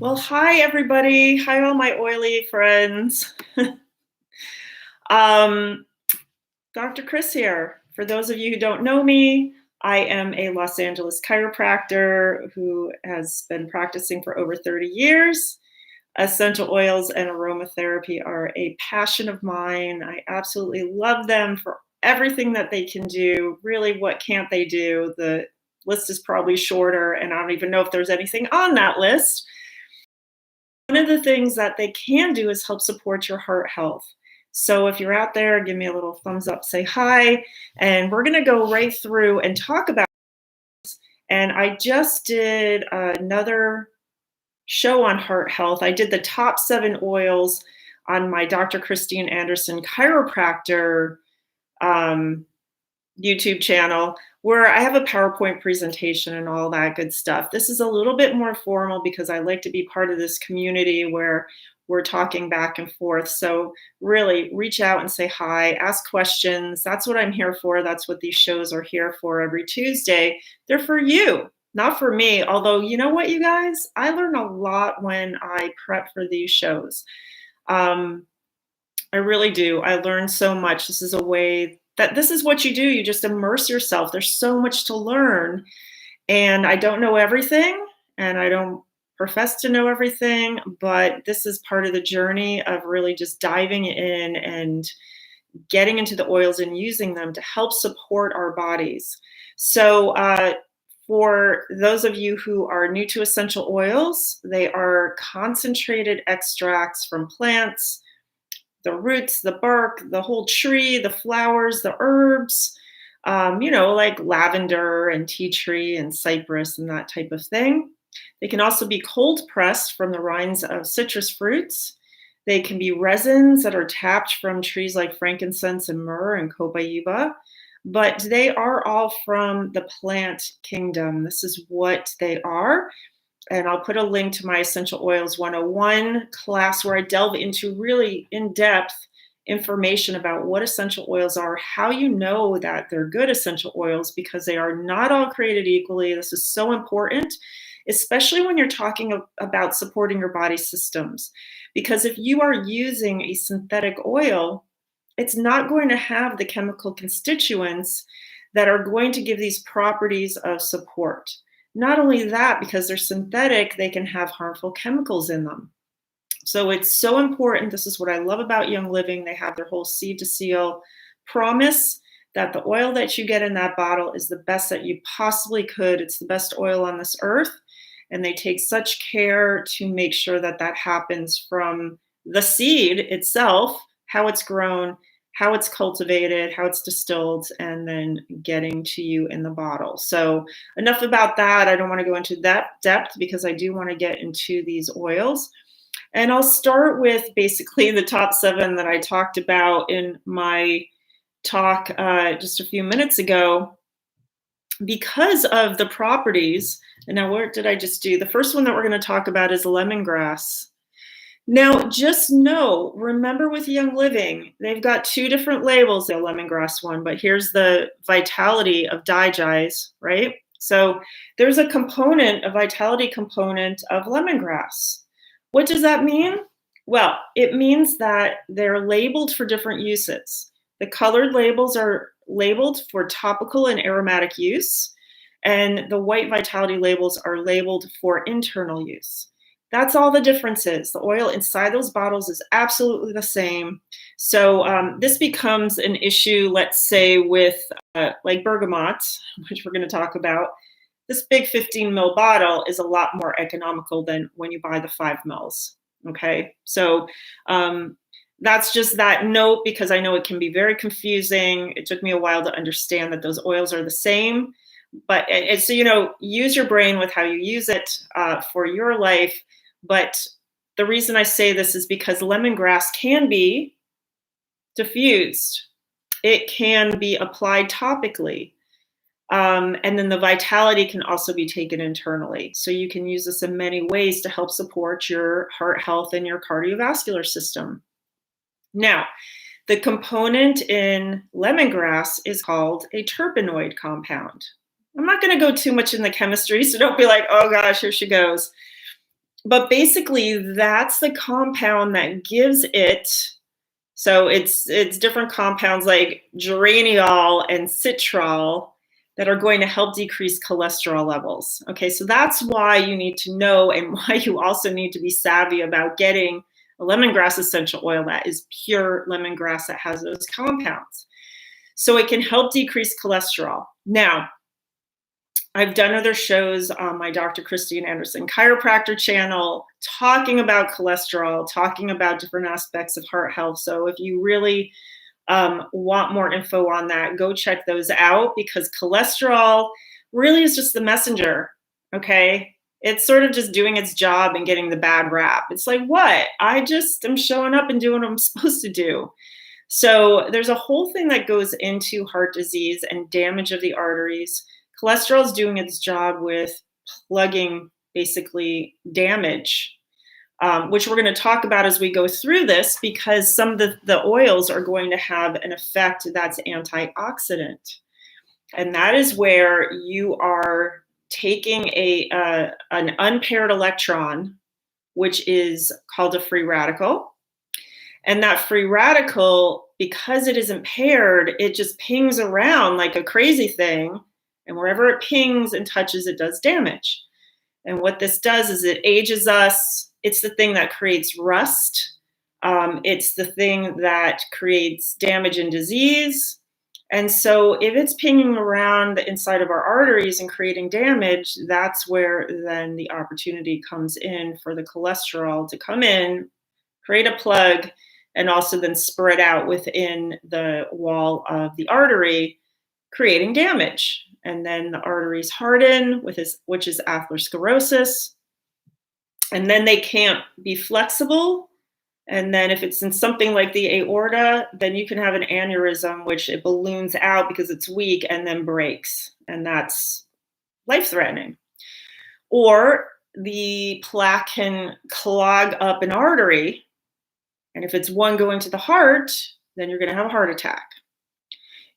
Well, hi everybody. Hi all my oily friends. um, Dr. Chris here. For those of you who don't know me, I am a Los Angeles chiropractor who has been practicing for over 30 years. Essential oils and aromatherapy are a passion of mine. I absolutely love them for everything that they can do. Really, what can't they do? The list is probably shorter, and I don't even know if there's anything on that list. One of the things that they can do is help support your heart health. So if you're out there, give me a little thumbs up, say hi, and we're going to go right through and talk about. And I just did another show on heart health. I did the top 7 oils on my Dr. Christine Anderson chiropractor YouTube channel, where I have a PowerPoint presentation and all that good stuff. This is a little bit more formal because I like to be part of this community where we're talking back and forth. So really reach out and say hi, ask questions. That's what I'm here for. That's what these shows are here for every Tuesday. They're for you, not for me. Although, you know what, you guys? I learn a lot when I prep for these shows. I really do. I learn so much. This is a way that this is what you do. You just immerse yourself. There's so much to learn. And I don't know everything, and I don't profess to know everything, but this is part of the journey of really just diving in and getting into the oils and using them to help support our bodies. So, for those of you who are new to essential oils, they are concentrated extracts from plants, the roots, the bark, the whole tree, the flowers, the herbs, like lavender and tea tree and cypress and that type of thing. They can also be cold pressed from the rinds of citrus fruits. They can be resins that are tapped from trees like frankincense and myrrh and copaiba, but they are all from the plant kingdom. This is what they are. And I'll put a link to my Essential Oils 101 class where I delve into really in-depth information about what essential oils are, how you know that they're good essential oils, because they are not all created equally. This is so important, especially when you're talking about supporting your body systems. Because if you are using a synthetic oil, it's not going to have the chemical constituents that are going to give these properties of support. Not only that, because they're synthetic, they can have harmful chemicals in them. So it's so important. This is what I love about Young Living. They have their whole seed to seal promise that the oil that you get in that bottle is the best that you possibly could. It's the best oil on this earth. And they take such care to make sure that that happens from the seed itself, how it's grown, how it's cultivated, how it's distilled, and then getting to you in the bottle. So enough about that. I don't want to go into that depth because I do want to get into these oils. And I'll start with basically the top 7 that I talked about in my talk just a few minutes ago. Because of the properties, and now what did I just do? The first one that we're going to talk about is lemongrass. Now, just know, remember with Young Living, they've got 2 different labels, the lemongrass one, but here's the vitality of Digize, right? So there's a component, a vitality component of lemongrass. What does that mean? Well, it means that they're labeled for different uses. The colored labels are labeled for topical and aromatic use, and the white vitality labels are labeled for internal use. That's all the difference is. The oil inside those bottles is absolutely the same. So this becomes an issue, let's say, with like Bergamot, which we're going to talk about. This big 15 ml bottle is a lot more economical than when you buy the 5 mls. Okay, so that's just that note, because I know it can be very confusing. It took me a while to understand that those oils are the same. But so, use your brain with how you use it for your life. But the reason I say this is because lemongrass can be diffused. It can be applied topically. And then the vitality can also be taken internally. So you can use this in many ways to help support your heart health and your cardiovascular system. Now, the component in lemongrass is called a terpenoid compound. I'm not going to go too much in the chemistry, so don't be like, oh gosh, here she goes. But basically, that's the compound that gives it. So it's different compounds like geraniol and citral that are going to help decrease cholesterol levels. Okay, so that's why you need to know, and why you also need to be savvy about getting a lemongrass essential oil that is pure lemongrass that has those compounds. So it can help decrease cholesterol. Now, I've done other shows on my Dr. Christine Anderson Chiropractor channel talking about cholesterol, talking about different aspects of heart health. So if you really want more info on that, go check those out, because cholesterol really is just the messenger. Okay. It's sort of just doing its job and getting the bad rap. It's like, what? I just am showing up and doing what I'm supposed to do. So there's a whole thing that goes into heart disease and damage of the arteries. Cholesterol is doing its job with plugging basically damage, which we're going to talk about as we go through this, because some of the oils are going to have an effect that's antioxidant. And that is where you are taking an unpaired electron, which is called a free radical. And that free radical, because it isn't paired, it just pings around like a crazy thing. And wherever it pings and touches, it does damage. And what this does is it ages us. It's the thing that creates rust. It's the thing that creates damage and disease. And so if it's pinging around the inside of our arteries and creating damage, that's where then the opportunity comes in for the cholesterol to come in, create a plug, and also then spread out within the wall of the artery, creating damage. And then the arteries harden, which is atherosclerosis. And then they can't be flexible. And then if it's in something like the aorta, then you can have an aneurysm, which it balloons out because it's weak and then breaks. And that's life-threatening. Or the plaque can clog up an artery. And if it's one going to the heart, then you're going to have a heart attack.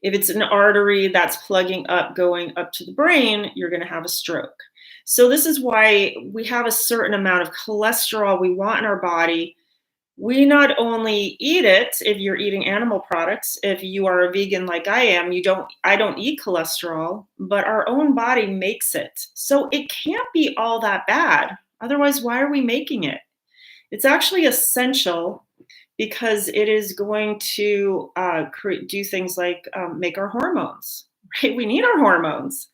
If it's an artery that's plugging up, going up to the brain, you're going to have a stroke. So this is why we have a certain amount of cholesterol we want in our body. We not only eat it if you're eating animal products. If you are a vegan like I am, I don't eat cholesterol, but our own body makes it. So it can't be all that bad. Otherwise, why are we making it? It's actually essential, because it is going to do things like make our hormones, right? We need our hormones.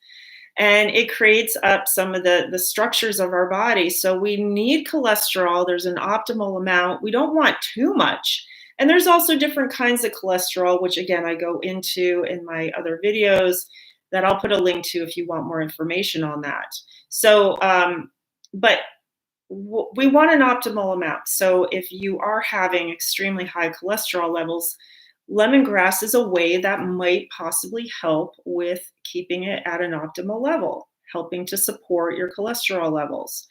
And it creates up some of the structures of our body. So we need cholesterol. There's an optimal amount. We don't want too much. And there's also different kinds of cholesterol, which again, I go into in my other videos that I'll put a link to if you want more information on that. So, but we want an optimal amount. So if you are having extremely high cholesterol levels, lemongrass is a way that might possibly help with keeping it at an optimal level, helping to support your cholesterol levels.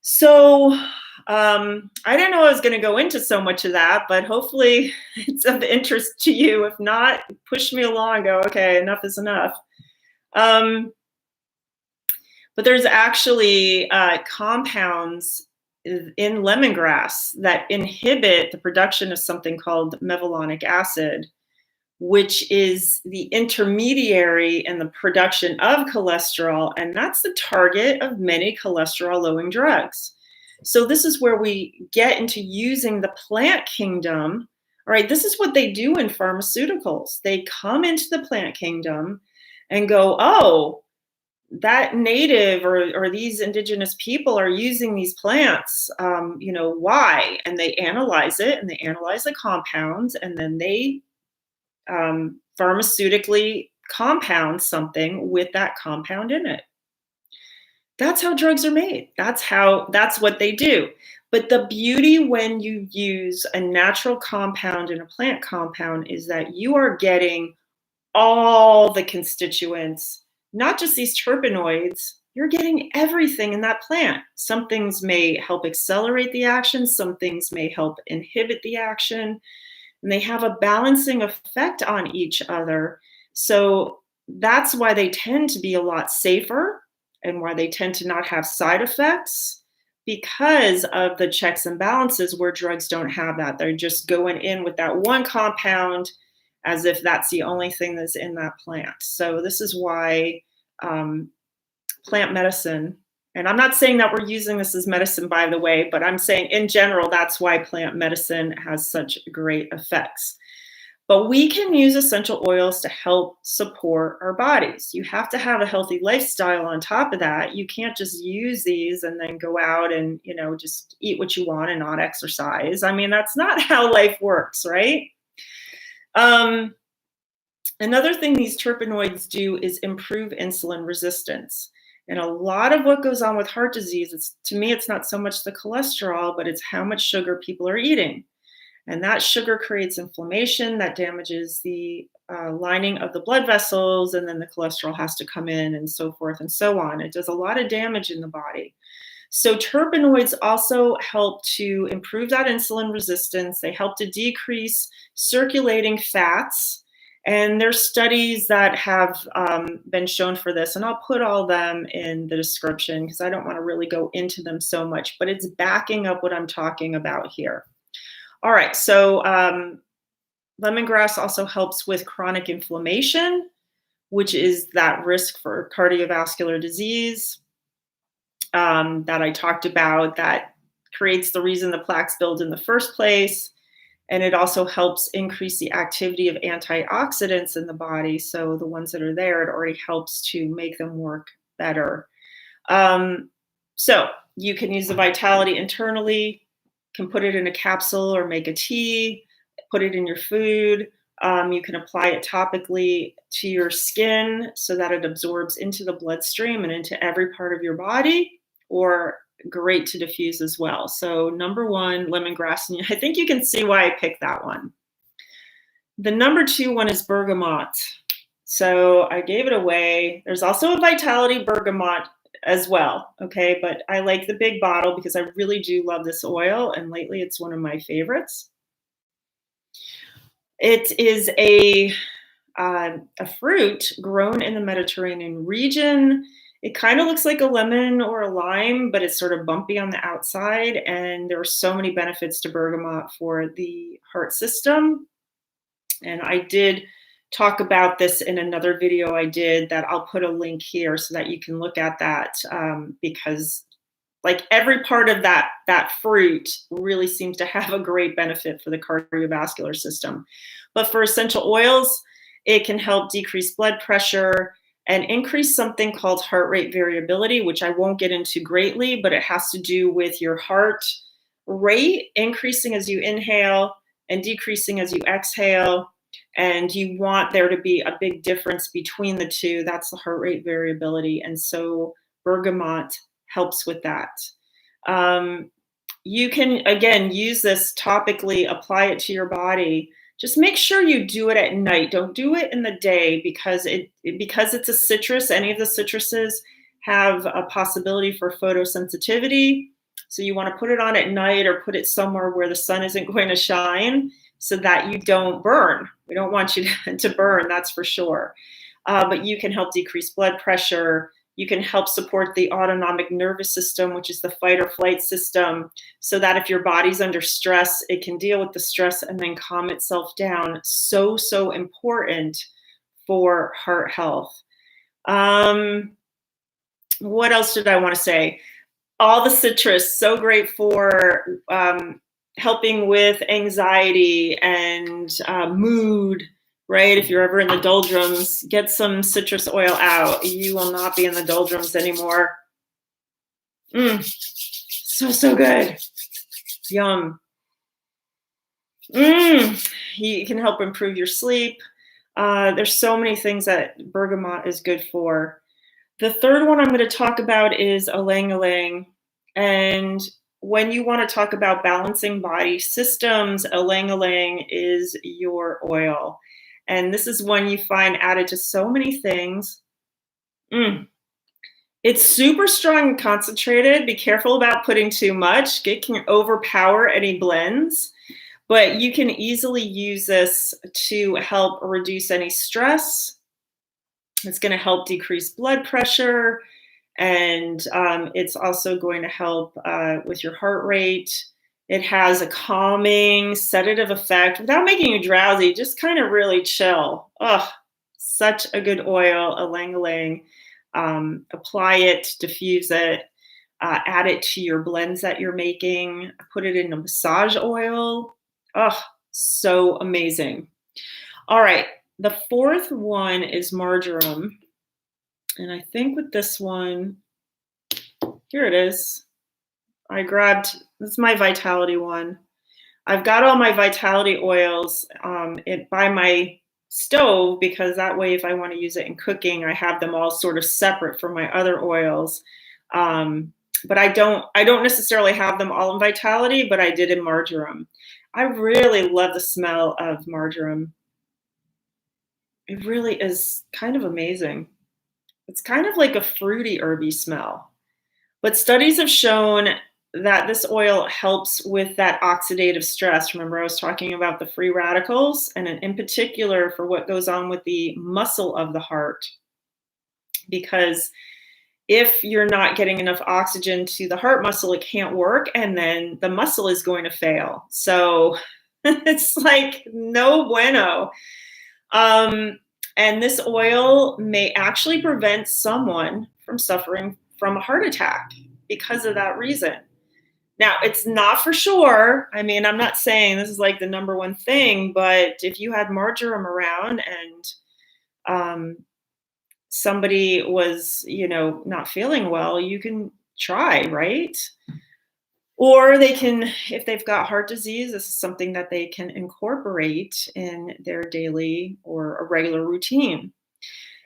So I didn't know I was going to go into so much of that, but hopefully it's of interest to you. If not, push me along, go, okay, enough is enough. But there's actually compounds in lemongrass that inhibit the production of something called mevalonic acid, which is the intermediary in the production of cholesterol. And that's the target of many cholesterol-lowering drugs. So this is where we get into using the plant kingdom. All right, this is what they do in pharmaceuticals. They come into the plant kingdom and go, oh, that native or these indigenous people are using these plants, why? And they analyze it, and they analyze the compounds, and then they pharmaceutically compound something with that compound in it. That's how drugs are made. That's what they do. But the beauty when you use a natural compound and a plant compound is that you are getting all the constituents, not just these terpenoids. You're getting everything in that plant. Some things may help accelerate the action, some things may help inhibit the action, and they have a balancing effect on each other. So that's why they tend to be a lot safer and why they tend to not have side effects. because of the checks and balances where drugs don't have that. They're just going in with that one compound as if that's the only thing that's in that plant. So this is why plant medicine, and I'm not saying that we're using this as medicine, by the way, but I'm saying in general, that's why plant medicine has such great effects. But we can use essential oils to help support our bodies. You have to have a healthy lifestyle on top of that. You can't just use these and then go out and, just eat what you want and not exercise. I mean, that's not how life works, right? Another thing these terpenoids do is improve insulin resistance. And a lot of what goes on with heart disease, to me, it's not so much the cholesterol, but it's how much sugar people are eating. And that sugar creates inflammation that damages the lining of the blood vessels, and then the cholesterol has to come in and so forth and so on. It does a lot of damage in the body. So terpenoids also help to improve that insulin resistance. They help to decrease circulating fats. And there's studies that have been shown for this, and I'll put all them in the description because I don't want to really go into them so much, but it's backing up what I'm talking about here. All right, so lemongrass also helps with chronic inflammation, which is that risk for cardiovascular disease that I talked about, that creates the reason the plaques build in the first place. And it also helps increase the activity of antioxidants in the body. So the ones that are there, it already helps to make them work better. So you can use the Vitality internally, can put it in a capsule or make a tea, put it in your food. You can apply it topically to your skin so that it absorbs into the bloodstream and into every part of your body, or great to diffuse as well. So number one, lemongrass, and I think you can see why I picked that one. The number two one is bergamot. So I gave it away. There's also a Vitality bergamot as well, okay? But I like the big bottle because I really do love this oil, and lately it's one of my favorites. It is a fruit grown in the Mediterranean region. It kind of looks like a lemon or a lime, but it's sort of bumpy on the outside. And there are so many benefits to bergamot for the heart system. And I did talk about this in another video I did that I'll put a link here so that you can look at that, because like every part of that fruit really seems to have a great benefit for the cardiovascular system. But for essential oils, it can help decrease blood pressure and increase something called heart rate variability, which I won't get into greatly, but it has to do with your heart rate increasing as you inhale and decreasing as you exhale. And you want there to be a big difference between the two. That's the heart rate variability. And so bergamot helps with that. You can, again, use this topically, apply it to your body. Just make sure you do it at night. Don't do it in the day because it's a citrus. Any of the citruses have a possibility for photosensitivity. So you want to put it on at night or put it somewhere where the sun isn't going to shine so that you don't burn. We don't want you to burn, that's for sure. But you can help decrease blood pressure. You can help support the autonomic nervous system, which is the fight or flight system, so that if your body's under stress, it can deal with the stress and then calm itself down. So, so important for heart health. What else did I want to say? All the citrus, so great for helping with anxiety and mood. Right? If you're ever in the doldrums, get some citrus oil out. You will not be in the doldrums anymore. So good. Yum. You can help improve your sleep. There's so many things that bergamot is good for. The third one I'm going to talk about is Ylang Ylang. And when you want to talk about balancing body systems, Ylang Ylang is your oil. And this is one you find added to so many things. It's super strong and concentrated. Be careful about putting too much. It can overpower any blends. But you can easily use this to help reduce any stress. It's going to help decrease blood pressure. And it's also going to help with your heart rate. It has a calming, sedative effect without making you drowsy, just kind of really chill. Oh, such a good oil, Ylang Ylang. Apply it, diffuse it, add it to your blends that you're making, put it in a massage oil. Oh, so amazing. All right, the fourth one is marjoram. And I think with this one, here it is. I grabbed, this is my Vitality one. I've got all my Vitality oils by my stove, because that way if I want to use it in cooking, I have them all sort of separate from my other oils. But I don't necessarily have them all in Vitality, but I did in marjoram. I really love the smell of marjoram. It really is kind of amazing. It's kind of like a fruity, herby smell. But studies have shown that this oil helps with that oxidative stress. Remember, I was talking about the free radicals, and in particular for what goes on with the muscle of the heart. Because if you're not getting enough oxygen to the heart muscle, it can't work, and then the muscle is going to fail. So it's like no bueno. And this oil may actually prevent someone from suffering from a heart attack because of that reason. Now, it's not for sure. I mean, I'm not saying this is like the number one thing, but if you had marjoram around and somebody was, not feeling well, you can try, right? Or they can, if they've got heart disease, this is something that they can incorporate in their daily or a regular routine.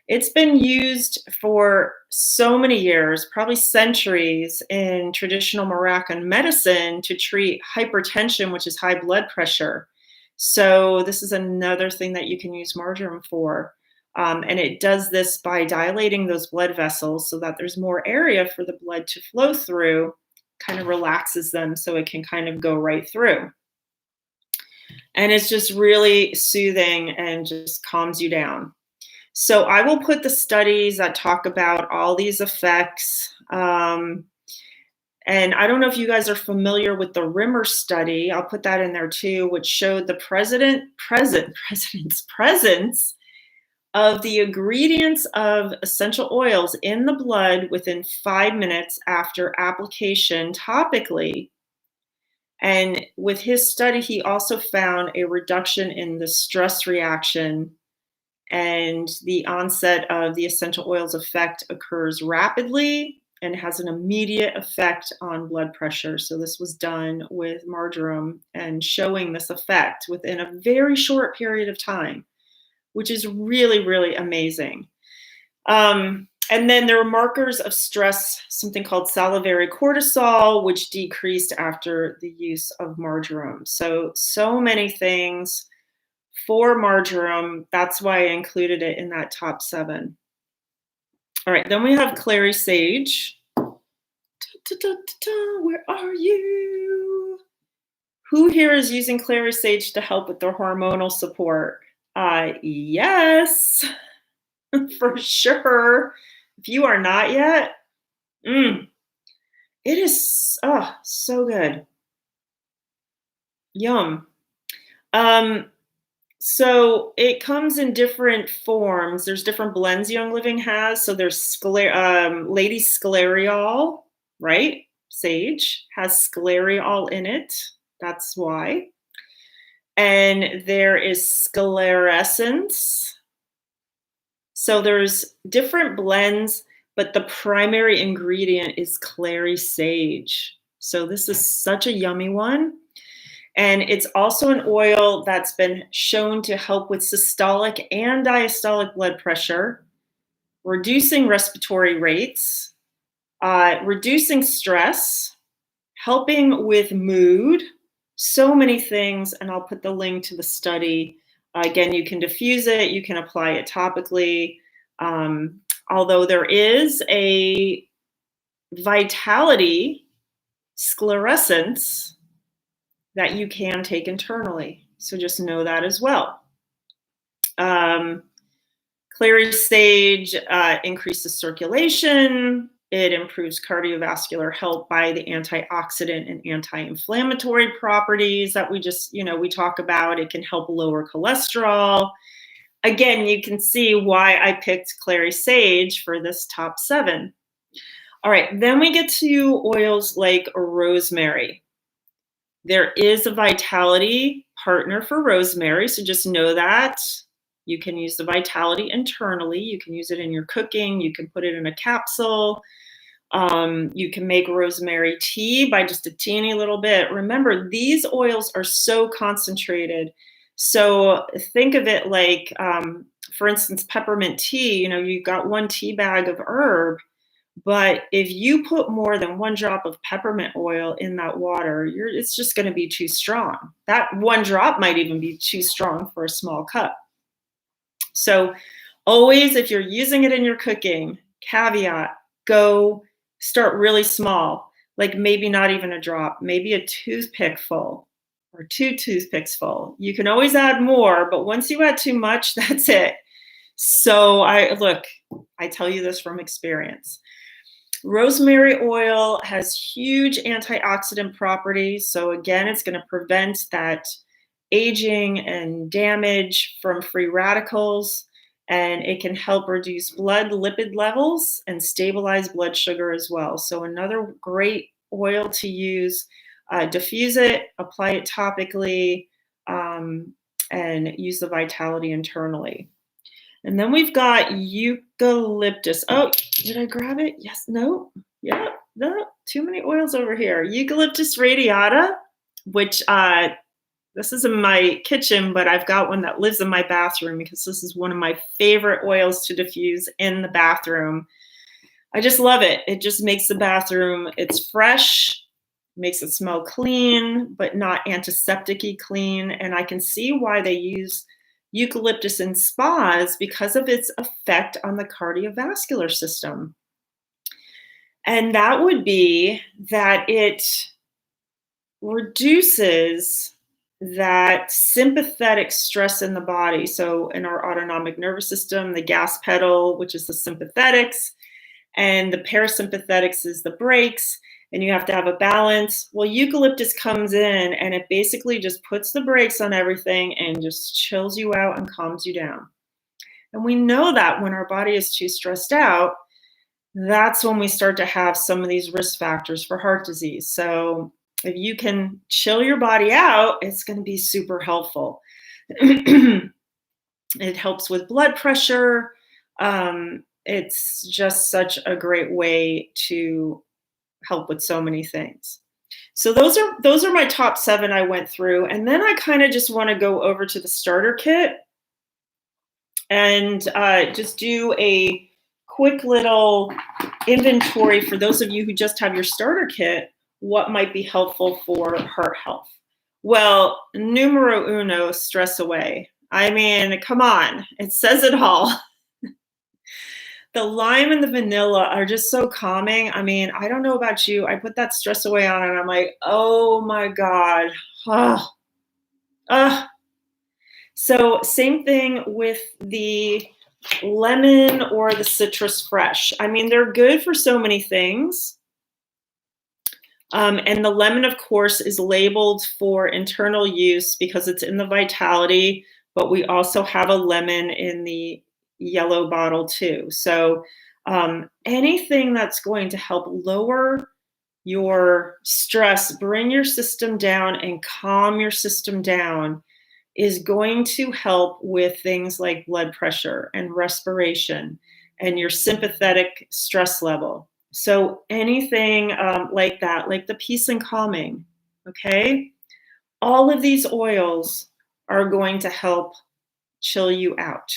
It's been used for so many years, probably centuries, in traditional Moroccan medicine to treat hypertension, which is high blood pressure. So this is another thing that you can use marjoram for. And it does this by dilating those blood vessels so that there's more area for the blood to flow through, kind of relaxes them so it can kind of go right through. And it's just really soothing and just calms you down. So I will put the studies that talk about all these effects. And I don't know if you guys are familiar with the Rimmer study. I'll put that in there too, which showed the presence of the ingredients of essential oils in the blood within 5 minutes after application topically. And with his study, he also found a reduction in the stress reaction, and the onset of the essential oils effect occurs rapidly and has an immediate effect on blood pressure. So this was done with marjoram and showing this effect within a very short period of time, which is really, really amazing. And then there are markers of stress, something called salivary cortisol, which decreased after the use of marjoram. So many things for marjoram. That's why I included it in that top 7. All right, then we have Clary Sage. Where are you? Who here is using Clary Sage to help with their hormonal support? Yes, for sure. If you are not yet, it is so good. Yum. So it comes in different forms. There's different blends Young Living has. So there's Lady Sclereol, right? Sage has sclereol in it. That's why. And there is sclerescence. So there's different blends, but the primary ingredient is Clary Sage. So this is such a yummy one. And it's also an oil that's been shown to help with systolic and diastolic blood pressure, reducing respiratory rates, reducing stress, helping with mood, so many things. And I'll put the link to the study. Again, you can diffuse it, you can apply it topically. Although there is a Vitality sclerescence that you can take internally. So just know that as well. Clary Sage increases circulation, It improves cardiovascular health by the antioxidant and anti-inflammatory properties that we talk about. It can help lower cholesterol. Again, you can see why I picked Clary Sage for this top 7. All right, then we get to oils like rosemary. There is a Vitality partner for rosemary, so just know that. You can use the Vitality internally. You can use it in your cooking. You can put it in a capsule. You can make rosemary tea by just a teeny little bit. Remember, these oils are so concentrated. So think of it like, for instance, peppermint tea. You've got 1 tea bag of herb, but if you put more than 1 drop of peppermint oil in that water, it's just going to be too strong. That 1 drop might even be too strong for a small cup. So always, if you're using it in your cooking, caveat, go start really small, like maybe not even a drop, maybe a toothpick full or 2 toothpicks full. You can always add more, but once you add too much, that's it. So I tell you this from experience. Rosemary oil has huge antioxidant properties. So again, it's going to prevent that aging and damage from free radicals, and it can help reduce blood lipid levels and stabilize blood sugar as well. So another great oil to use. Diffuse it, apply it topically, and use the Vitality internally. And then we've got eucalyptus. Oh, did I grab it? Yes, no, yeah, no, too many oils over here. Eucalyptus radiata, which this is in my kitchen, but I've got one that lives in my bathroom because this is one of my favorite oils to diffuse in the bathroom. I just love it. It just makes the bathroom, it's fresh, makes it smell clean, but not antiseptic-y clean. And I can see why they use eucalyptus in spas because of its effect on the cardiovascular system. And that would be that it reduces that sympathetic stress in the body. So in our autonomic nervous system, the gas pedal, which is the sympathetics, and the parasympathetics is the brakes, and you have to have a balance. Well, eucalyptus comes in and it basically just puts the brakes on everything and just chills you out and calms you down. And we know that when our body is too stressed out, that's when we start to have some of these risk factors for heart disease. So if you can chill your body out, it's going to be super helpful. It helps with blood pressure. It's just such a great way to help with so many things. So those are my top 7 I went through. And then I kind of just want to go over to the starter kit and just do a quick little inventory for those of you who just have your starter kit, what might be helpful for heart health. Well, numero uno, stress away. I mean, come on, it says it all. The lime and the vanilla are just so calming. I mean, I don't know about you. I put that stress away on and I'm like, oh my God. So same thing with the lemon or the citrus fresh. I mean, they're good for so many things. And the lemon, of course, is labeled for internal use because it's in the Vitality, but we also have a lemon in the yellow bottle too. So anything that's going to help lower your stress, bring your system down and calm your system down is going to help with things like blood pressure and respiration and your sympathetic stress level. So anything like that, like the peace and calming, okay? All of these oils are going to help chill you out.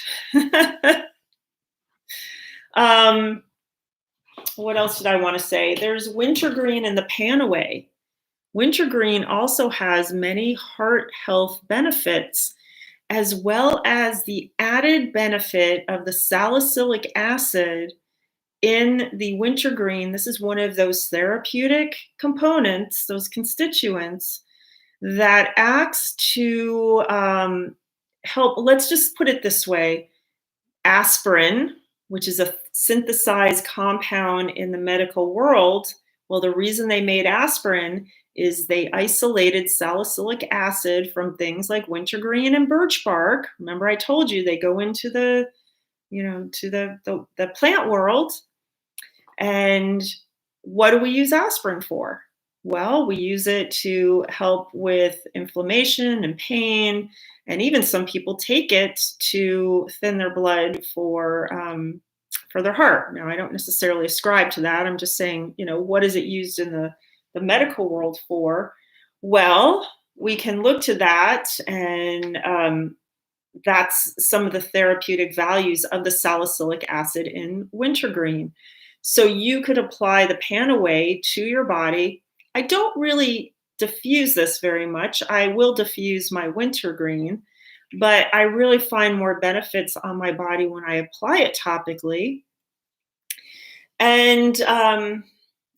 What else did I want to say? There's Wintergreen and the Panaway. Wintergreen also has many heart health benefits, as well as the added benefit of the salicylic acid in the wintergreen. This is one of those therapeutic components, those constituents that acts to help. Let's just put it this way. Aspirin, which is a synthesized compound in the medical world. Well, the reason they made aspirin is they isolated salicylic acid from things like wintergreen and birch bark. Remember, I told you they go into the, to the plant world. And what do we use aspirin for? Well, we use it to help with inflammation and pain, and even some people take it to thin their blood for their heart. Now, I don't necessarily ascribe to that. I'm just saying, what is it used in the medical world for? Well, we can look to that, and that's some of the therapeutic values of the salicylic acid in wintergreen. So you could apply the Panaway to your body. I don't really diffuse this very much. I will diffuse my wintergreen, but I really find more benefits on my body when I apply it topically. And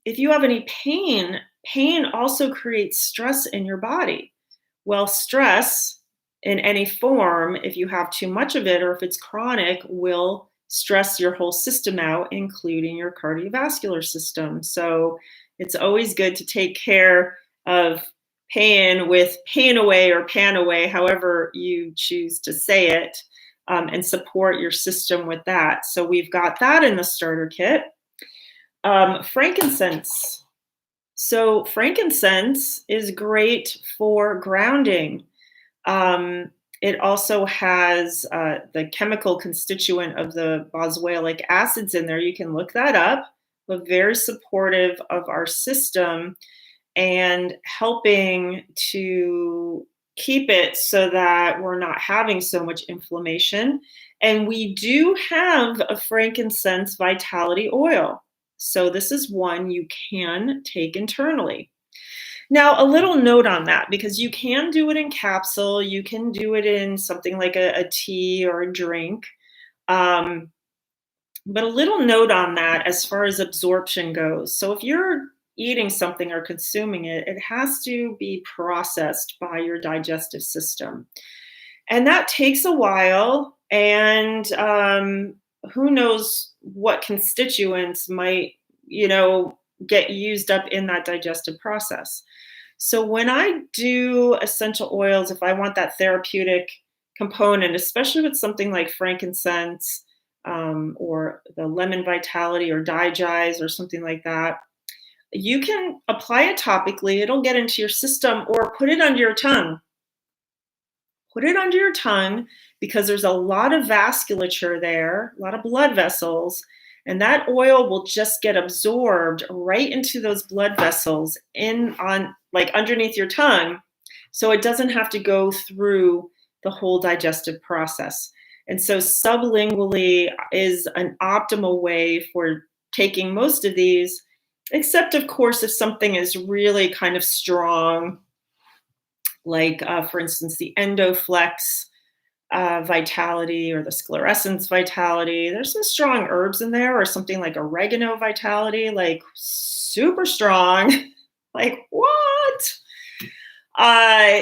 if you have any pain also creates stress in your body. Well, stress in any form, if you have too much of it or if it's chronic, will stress your whole system out, including your cardiovascular system. So it's always good to take care of pain with Panaway or Panaway, however you choose to say it, and support your system with that. So we've got that in the starter kit. Frankincense. So frankincense is great for grounding. It also has the chemical constituent of the boswellic acids in there. You can look that up, but very supportive of our system and helping to keep it so that we're not having so much inflammation. And we do have a frankincense vitality oil. So this is one you can take internally. Now, a little note on that, because you can do it in capsule, you can do it in something like a tea or a drink. But a little note on that as far as absorption goes. So if you're eating something or consuming it, it has to be processed by your digestive system. And that takes a while, and who knows what constituents might, get used up in that digestive process. So when I do essential oils, if I want that therapeutic component, especially with something like frankincense or the lemon vitality or Digize or something like that, you can apply it topically. It'll get into your system, or put it under your tongue. Put it under your tongue, because there's a lot of vasculature there, a lot of blood vessels, and that oil will just get absorbed right into those blood vessels underneath your tongue. So it doesn't have to go through the whole digestive process. And so sublingually is an optimal way for taking most of these, except of course, if something is really kind of strong, like for instance, the Endoflex Vitality or the Sclerescence Vitality. There's some strong herbs in there, or something like Oregano Vitality, like super strong. Like, what?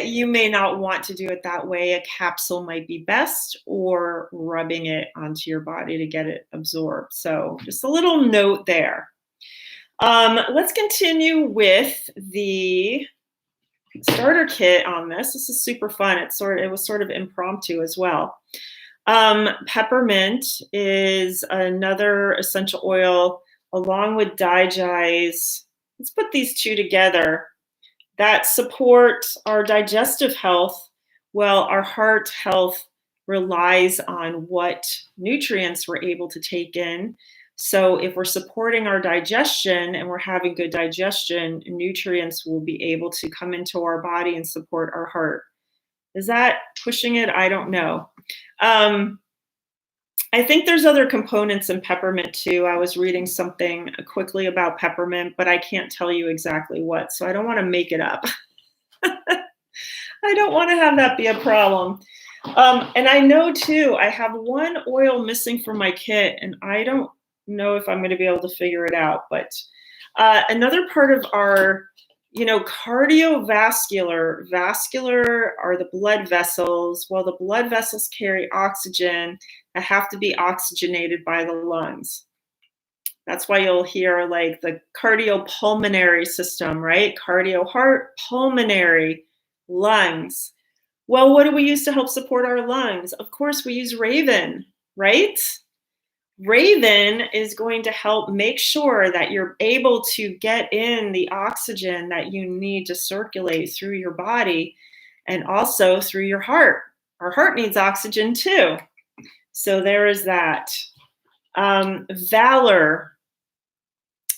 You may not want to do it that way. A capsule might be best, or rubbing it onto your body to get it absorbed. So just a little note there. Let's continue with the starter kit on this. This is super fun. It was sort of impromptu as well. Peppermint is another essential oil, along with Digize. Let's put these two together, that support our digestive health. Well, our heart health relies on what nutrients we're able to take in. So if we're supporting our digestion and we're having good digestion, nutrients will be able to come into our body and support our heart. Is that pushing it? I don't know. I think there's other components in peppermint too. I was reading something quickly about peppermint, but I can't tell you exactly what, so I don't want to make it up. I don't want to have that be a problem. And I know too, I have one oil missing from my kit, and I don't know if I'm going to be able to figure it out. But another part of our, cardiovascular, vascular are the blood vessels. Well, the blood vessels carry oxygen that have to be oxygenated by the lungs. That's why you'll hear like the cardiopulmonary system, right? Cardio, heart, pulmonary, lungs. Well, what do we use to help support our lungs? Of course, we use Raven, right? Raven is going to help make sure that you're able to get in the oxygen that you need to circulate through your body and also through your heart. Our heart needs oxygen too. So there is that. Valor.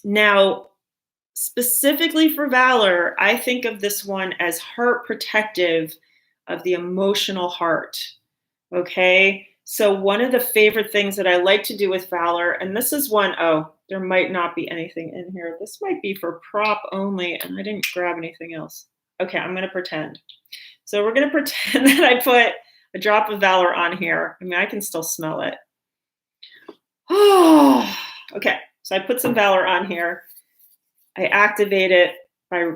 Now, specifically for Valor, I think of this one as heart protective of the emotional heart. Okay. So one of the favorite things that I like to do with Valor, and this is one, oh, there might not be anything in here. This might be for prop only, and I didn't grab anything else. Okay, I'm going to pretend. So we're going to pretend that I put a drop of Valor on here. I mean, I can still smell it. Oh, okay. So I put some Valor on here. I activate it by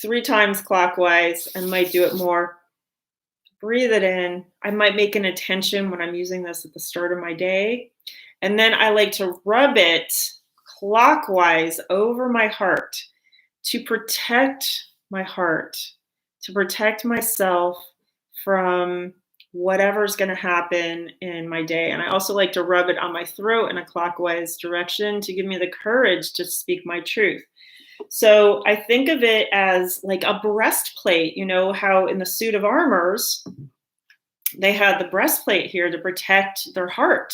3 times clockwise. I might do it more. Breathe it in. I might make an intention when I'm using this at the start of my day. And then I like to rub it clockwise over my heart to protect my heart, to protect myself from whatever's going to happen in my day. And I also like to rub it on my throat in a clockwise direction to give me the courage to speak my truth. So I think of it as like a breastplate. You know how in the suit of armors, they had the breastplate here to protect their heart.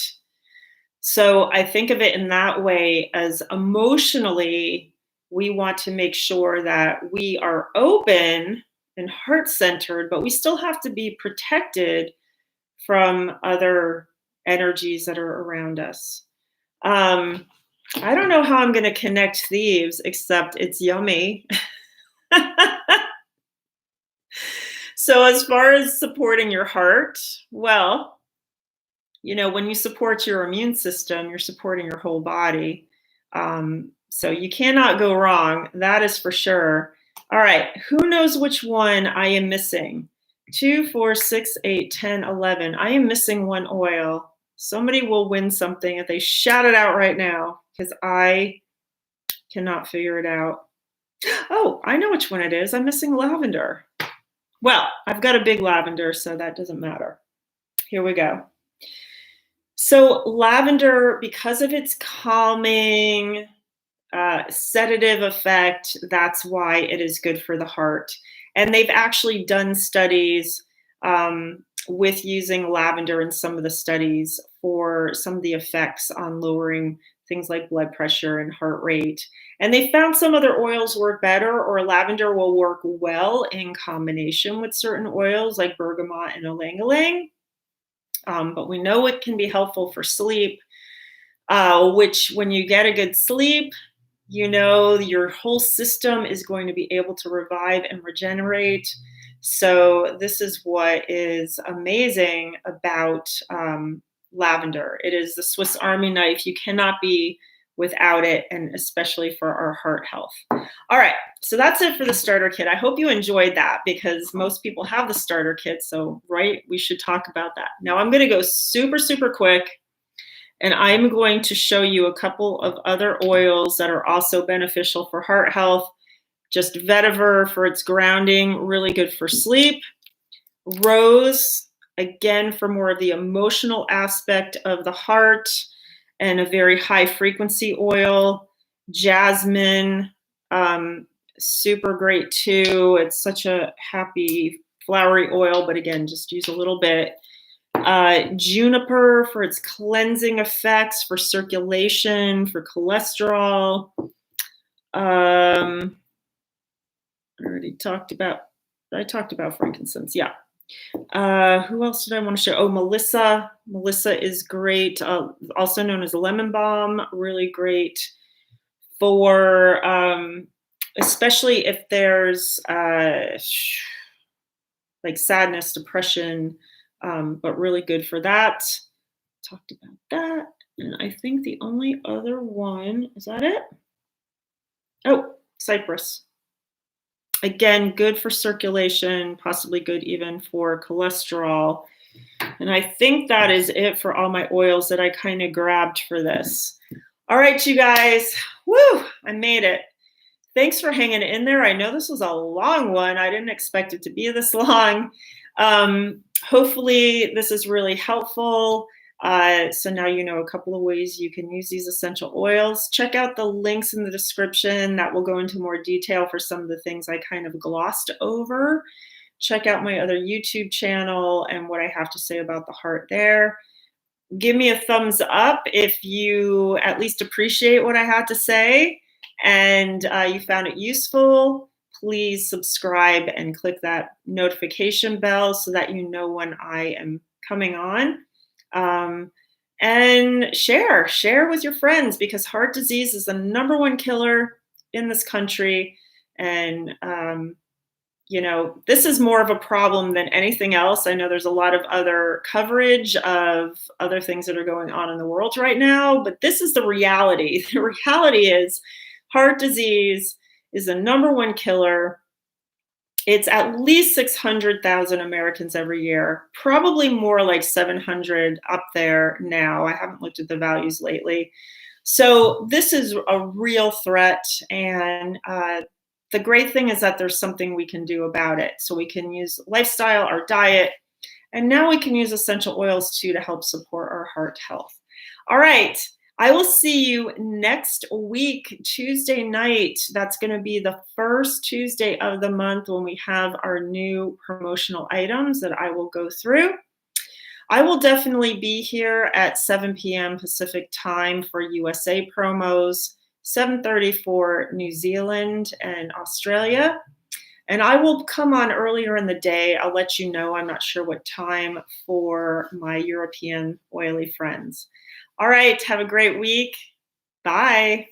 So I think of it in that way, as emotionally, we want to make sure that we are open and heart-centered, but we still have to be protected from other energies that are around us. I don't know how I'm going to connect thieves, except it's yummy. So as far as supporting your heart, well, you know, when you support your immune system, you're supporting your whole body. So you cannot go wrong. That is for sure. All right. Who knows which one I am missing? 2, 4, 6, 8, 10, 11. I am missing one oil. Somebody will win something if they shout it out right now, because I cannot figure it out. Oh, I know which one it is. I'm missing lavender. Well, I've got a big lavender, so that doesn't matter. Here we go. So lavender, because of its calming, sedative effect, that's why it is good for the heart. And they've actually done studies with using lavender in some of the studies for some of the effects on lowering things like blood pressure and heart rate. And they found some other oils work better, or lavender will work well in combination with certain oils like bergamot and Ylang Ylang. But we know it can be helpful for sleep, which when you get a good sleep, you know, your whole system is going to be able to revive and regenerate. So this is what is amazing about lavender. It is the Swiss Army knife. You cannot be without it, and especially for our heart health. All right, so that's it for the starter kit. I hope you enjoyed that, because most people have the starter kit. So, right, we should talk about that. Now I'm going to go super, super quick. And I'm going to show you a couple of other oils that are also beneficial for heart health. Just vetiver for its grounding, really good for sleep. Rose, again, for more of the emotional aspect of the heart, and a very high frequency oil. Jasmine, super great too. It's such a happy, flowery oil, but again, just use a little bit. Juniper for its cleansing effects, for circulation, for cholesterol. I talked about frankincense. Yeah. Who else did I want to show? Oh, Melissa. Melissa is great. Also known as lemon balm. Really great for, especially if there's like sadness, depression, but really good for that. Talked about that. And I think the only other one, is that it? Oh, Cypress. Again, good for circulation, possibly good even for cholesterol. And I think that is it for all my oils that I kind of grabbed for this. All right, you guys. Woo! I made it. Thanks for hanging in there. I know this was a long one. I didn't expect it to be this long. Hopefully, this is really helpful. So now you know a couple of ways you can use these essential oils. Check out the links in the description that will go into more detail for some of the things I kind of glossed over. Check out my other YouTube channel and what I have to say about the heart there. Give me a thumbs up if you at least appreciate what I had to say and you found it useful. Please subscribe and click that notification bell so that you know when I am coming on. And share with your friends, because heart disease is the #1 killer in this country. And this is more of a problem than anything else. I know there's a lot of other coverage of other things that are going on in the world right now, but this is the reality. The reality is heart disease is the #1 killer. It's at least 600,000 Americans every year, probably more like 700 up there now. I haven't looked at the values lately. So this is a real threat, and the great thing is that there's something we can do about it. So we can use lifestyle, our diet, and now we can use essential oils too to help support our heart health. All right. I will see you next week, Tuesday night. That's going to be the first Tuesday of the month when we have our new promotional items that I will go through. I will definitely be here at 7 p.m. Pacific time for USA promos, 7:30 for New Zealand and Australia. And I will come on earlier in the day. I'll let you know. I'm not sure what time for my European oily friends. All right. Have a great week. Bye.